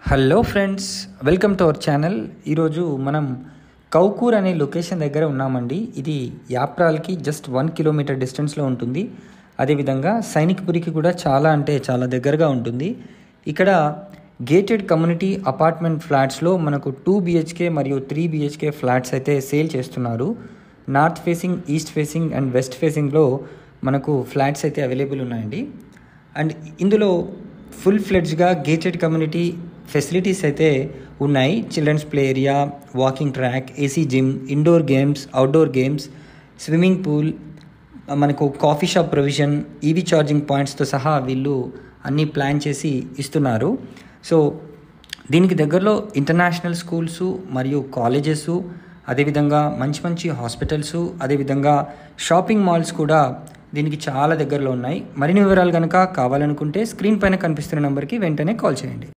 Hello friends, welcome to our channel. ఈరోజు మనం కౌకూర్ అనే లొకేషన్ దగ్గర ఉన్నామండి. ఇది యాప్రాల్కి జస్ట్ 1 కిలోమీటర్ డిస్టెన్స్లో ఉంటుంది. అదేవిధంగా సైనిక్పురికి కూడా చాలా దగ్గరగా ఉంటుంది. ఇక్కడ గేటెడ్ కమ్యూనిటీ అపార్ట్మెంట్ ఫ్లాట్స్లో మనకు 2 BHK మరియు 3 BHK ఫ్లాట్స్ అయితే సేల్ చేస్తున్నారు. North facing, east facing and west ఫేసింగ్లో మనకు ఫ్లాట్స్ అయితే అవైలబుల్ ఉన్నాయండి. అండ్ ఇందులో ఫుల్ ఫ్లెడ్జ్గా గేటెడ్ కమ్యూనిటీ ఫెసిలిటీస్ అయితే ఉన్నాయి. Childrens play area, walking track, AC gym, indoor games, outdoor games, swimming pool, మనకు coffee shop provision, EV charging పాయింట్స్తో సహా వీళ్ళు అన్నీ ప్లాన్ చేసి ఇస్తున్నారు. సో దీనికి దగ్గరలో ఇంటర్నేషనల్ స్కూల్స్ మరియు కాలేజెస్, అదేవిధంగా మంచి హాస్పిటల్స్, అదేవిధంగా షాపింగ్ మాల్స్ కూడా దీనికి చాలా దగ్గరలో ఉన్నాయి. మరిన్ని వివరాలు కనుక కావాలనుకుంటే స్క్రీన్ పైన కనిపిస్తున్న నెంబర్కి వెంటనే కాల్ చేయండి.